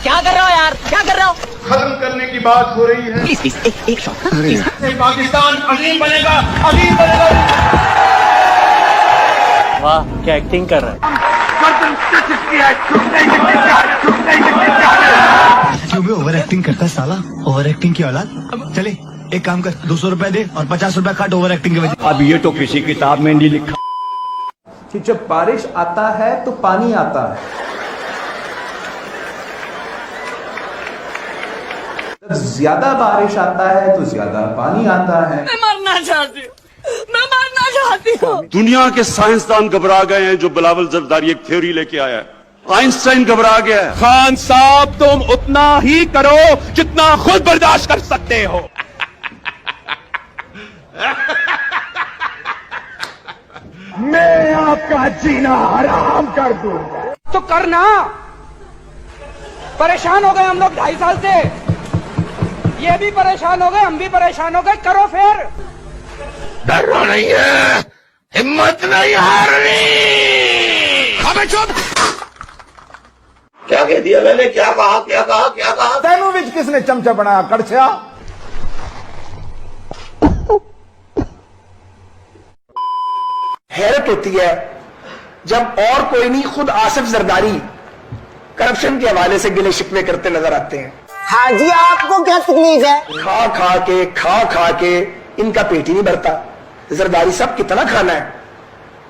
क्या कर रहे हो यार, क्या कर रहे हो? खत्म करने की बात हो रही है। प्लीज प्लीज एक शॉट। पाकिस्तान अजीम बनेगा, अजीम बनेगा। वाह क्या एक्टिंग कर रहा है। क्यों भी ओवर एक्टिंग करता है साला, ओवर एक्टिंग की औलाद। चले एक काम कर, 200 रुपए दे और 50 रुपए काट ओवर एक्टिंग के वजह। अब ये तो किसी किताब में नहीं लिखा कि जब बारिश आता है तो पानी आता है, जब ज्यादा बारिश आता है तो ज्यादा पानी आता है। मैं मरना चाहती हूँ, मैं मरना चाहती हूँ। दुनिया के साइंसदान घबरा गए हैं जो बिलावल जरदारी एक थ्योरी लेके आया है। आइंस्टाइन घबरा गया है। खान साहब तुम उतना ही करो जितना खुद बर्दाश्त कर सकते हो। मैं आपका जीना हराम कर दूंगा। तो करना, परेशान हो गए हम लोग 2.5 साल से, ये भी परेशान हो गए, हम भी परेशान हो गए, करो फिर। डरना नहीं है, हिम्मत नहीं हारनी। अबे चुप। क्या कह दिया मैंने, क्या कहा क्या कहा क्या कहा? तेनू विच किसने चमचा बनाया कड़छा? हैरत होती है जब और कोई नहीं खुद आसिफ जरदारी करप्शन के हवाले से गिले शिकवे करते नजर आते हैं। हाँ जी, आपको क्या तकलीफ है? खा खा के इनका पेट ही नहीं भरता। जरदारी साहब कितना खाना है,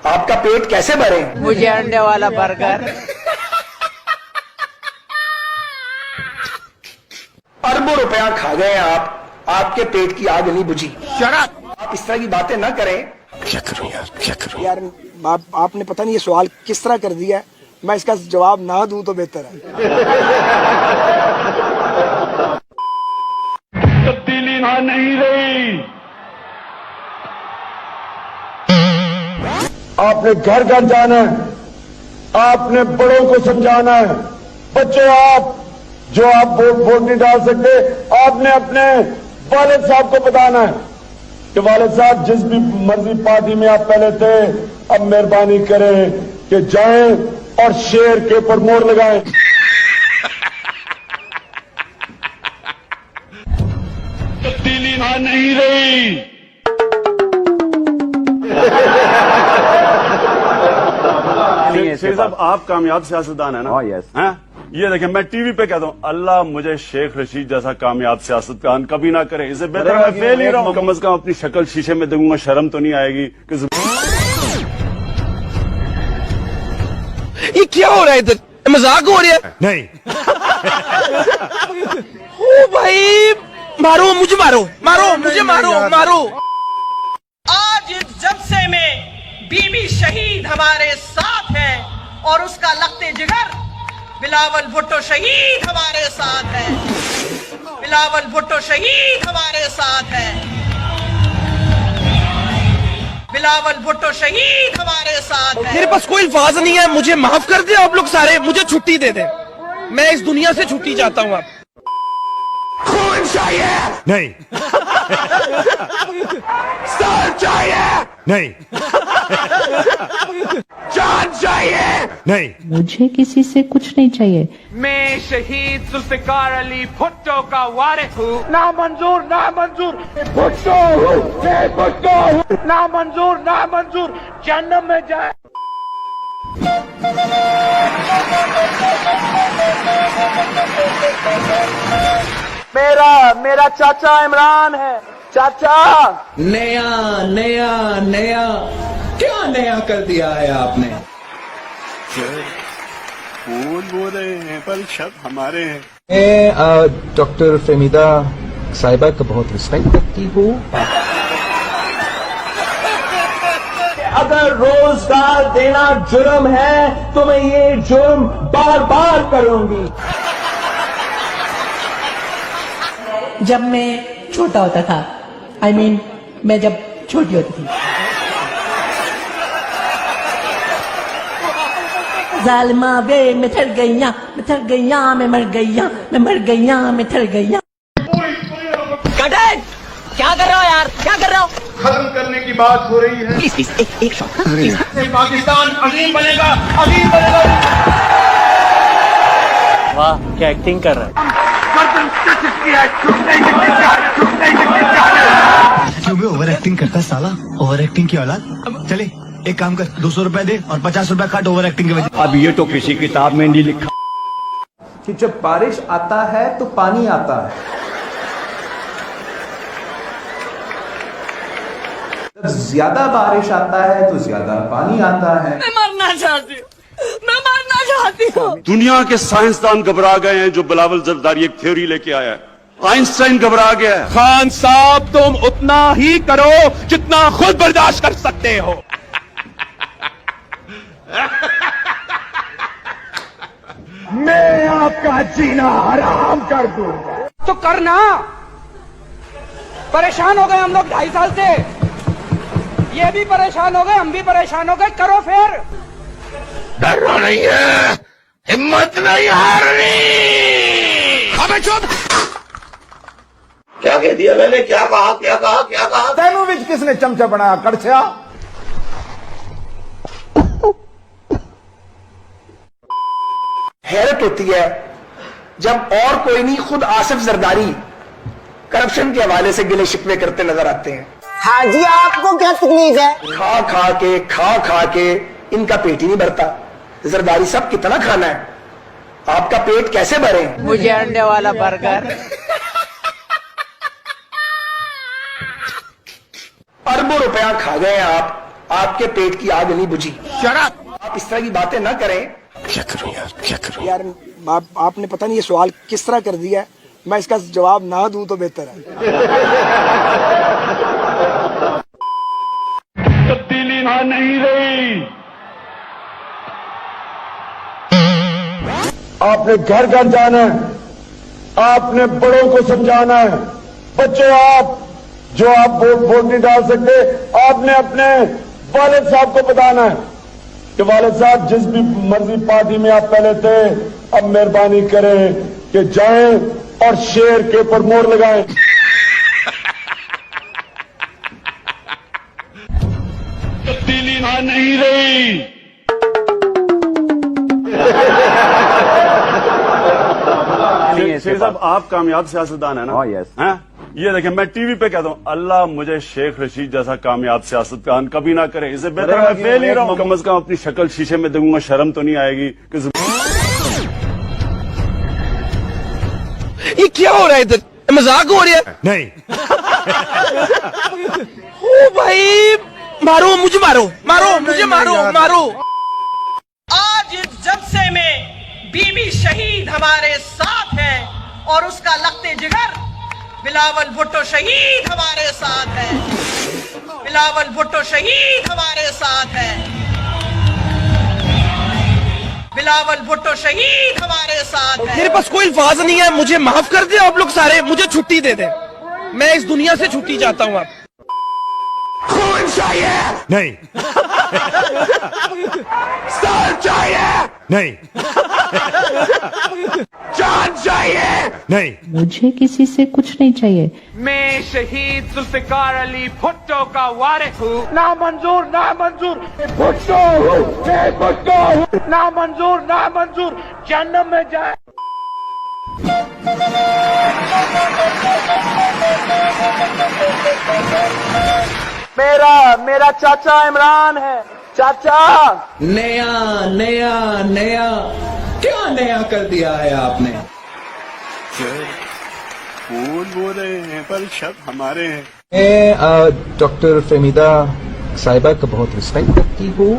आपका पेट कैसे भरे? मुझे अंडे वाला बर्गर। अरबों रुपया खा गए आप, आपके पेट की आग नहीं बुझी। आप इस तरह की बातें ना करें। क्या करूं यार, क्या करूं यार आपने पता नहीं ये सवाल किस तरह कर दिया है, मैं इसका जवाब ना दूं तो बेहतर है। तब्दीली नहीं रही। आपने घर घर जाना है, आपने बड़ों को समझाना है। बच्चों आप जो आप वोट नहीं डाल सकते, आपने अपने वालिद साहब को बताना है कि वालिद साहब जिस भी मर्जी पार्टी में आप पहले थे, अब मेहरबानी करें कि जाएं और शेर के ऊपर मोड़ लगाएं। तब्दीली नहीं रही। शेख साहब आप कामयाब सियासतदान है ना? यस। हैं? ये देखें, मैं टीवी पे कहता हूँ, अल्लाह मुझे शेख रशीद जैसा कामयाब सियासतदान कभी ना करे। इससे बेहतर मैं फेल ही रहूं। कम से कम अपनी शक्ल शीशे में देखूंगा, शर्म तो नहीं आएगी कि ये क्या हो रहा है इधर, मजाक हो रहा है? नहीं ओ भाई मारो मुझे, मारो मारो मुझे, मारो मारो। आज इस जलसे में बीबी शहीद हमारे साथ है और उसका लगते जिगर बिलावल भुट्टो शहीद हमारे साथ है। बिलावल भुट्टो शहीद हमारे साथ है। बिलावल भुट्टो शहीद हमारे साथ है। मेरे पास कोई अल्फाज नहीं है, मुझे माफ कर दे आप लोग सारे, मुझे छुट्टी दे दे, मैं इस दुनिया से छुट्टी चाहता हूँ। आप खून चाहिए? नहीं सर चाहिए? नहीं जान चाहिए? नहीं मुझे किसी से कुछ नहीं चाहिए। मैं शहीद जुल्फिकार अली भुट्टो का वारिस हूँ। ना मंजूर, ना मंजूर, भुट्टो हूँ, मैं भुट्टो हूँ। ना मंजूर, ना मंजूर, जन्नत में जाए। मेरा चाचा इमरान है। चाचा नया नया नया क्या नया कर दिया है आपने? फूल बोल रहे हैं पर शक हमारे हैं। मैं डॉक्टर फेमिदा साहिबा का बहुत रिस्पेक्ट करती हूँ। अगर रोजगार देना जुर्म है तो मैं ये जुर्म बार बार करूंगी। जब मैं छोटा होता था, I mean, मैं जब छोटी होती थी, जालिमा वे मैं थर गईया, मैं थर गईया, मैं मर गईया, मैं मर गईया, मैं थर गईया। क्या कर रहे हो यार, क्या कर रहे हो? खत्म करने की बात हो रही है। प्लीज प्लीज एक शॉट। पाकिस्तान अजीम बनेगा, अजीम बनेगा। वाह क्या एक्टिंग कर रहा है। क्यों भी ओवर एक्टिंग करता है साला, ओवर एक्टिंग की औलाद। चले एक काम कर, 200 रुपए दे और 50 रुपए काट ओवर एक्टिंग के वजह। अब ये तो किसी किताब में नहीं लिखा कि जब बारिश आता है तो पानी आता है, जब ज्यादा बारिश आता है तो ज्यादा पानी आता है। मैं मरना चाहती हूँ, मैं मरना चाहती हूँ। दुनिया के साइंसदान घबरा गए हैं जो बिलावल जरदारी एक थ्योरी लेके आया है। आइंस्टाइन घबरा गया है। खान साहब तुम उतना ही करो जितना खुद बर्दाश्त कर सकते हो। मैं आपका जीना हराम कर दूंगा। तो करना, परेशान हो गए हम लोग 2.5 साल से, ये भी परेशान हो गए, हम भी परेशान हो गए, करो फिर। डरना नहीं है, हिम्मत नहीं हारनी। अबे चुप। क्या कह दिया मैंने, क्या कहा क्या कहा क्या कहा? तेनू विच किसने चमचा बनाया कड़छा? हैरत होती है जब और कोई नहीं खुद आसिफ जरदारी करप्शन के हवाले से गिले शिकवे करते नजर आते हैं। हाँ जी, आपको क्या तकलीफ है? खा खा के इनका पेट ही नहीं भरता। जरदारी साहब कितना खाना है, आपका पेट कैसे भरे? मुझे अंडे वाला बर्गर। अरबों रुपया खा गए आप, आपके पेट की आग नहीं बुझी। आप इस तरह की बातें ना करें। क्या करूं यार, क्या करूं यार आपने पता नहीं ये सवाल किस तरह कर दिया है, मैं इसका जवाब ना दूं तो बेहतर है। तब्दीली ना नहीं रही। आपने घर घर जाना है, आपने बड़ों को समझाना है। बच्चों, आप जो आप वोट नहीं डाल सकते, आपने अपने वालिद साहब को बताना है कि वालिद साहब जिस भी मर्जी पार्टी में आप पहले थे, अब मेहरबानी करें कि जाएं और शेर के ऊपर मोहर लगाएं। तब्दीली ना नहीं रही। शेख साहब आप कामयाब सियासतदान है ना? हैं? ये देखें, मैं टीवी पे कहता हूँ अल्लाह मुझे शेख रशीद जैसा कामयाब सियासतदान कभी ना करे। इससे बेहतर मैं फेल ही रहा हूँ। कम से कम अपनी शक्ल शीशे में देखूंगा, शर्म तो नहीं आएगी कि ये क्या हो रहा है इधर? मजाक हो रहा है? नहीं। ओ भाई, मारो मुझे, मारो मुझे, मारो। आज इस जलसे में बीबी शहीद हमारे साथ है और उसका लगते जिगर बिलावल भुट्टो शहीद हमारे साथ है। बिलावल भुट्टो शहीद हमारे साथ है। बिलावल भुट्टो शहीद हमारे साथ है। मेरे पास कोई अल्फाज नहीं है, मुझे माफ कर दे आप लोग सारे, मुझे छुट्टी दे दे, मैं इस दुनिया से छुट्टी चाहता हूँ। आप खून चाहिए नहीं। सर चाहिए नहीं। जान चाहिए नहीं। मुझे किसी से कुछ नहीं चाहिए। मैं शहीद जुल्फिकार अली भुट्टो का वारिस हूँ। ना मंजूर, ना मंजूर, भुट्टो हूँ, मैं भुट्टो हूँ। ना मंजूर, ना मंजूर, जन्नत में जाए। मेरा चाचा इमरान है। चाचा, नया क्या नया कर दिया है आपने? कौन बोल रहे हैं, पर शब्द हमारे हैं। मैं डॉक्टर फहमीदा साहिबा का बहुत रिस्पेक्ट करती हूँ।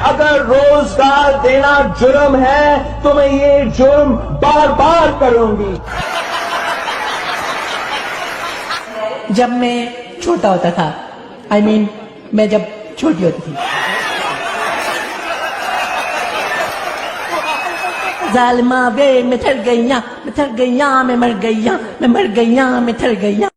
अगर रोजगार देना जुर्म है तो मैं ये जुर्म बार बार करूंगी। जब मैं छोटा होता था, I mean, मैं जब छोटी होती थी, जालिमा वे मैं थर गईया, मैं मर गईया, मैं मर गईया।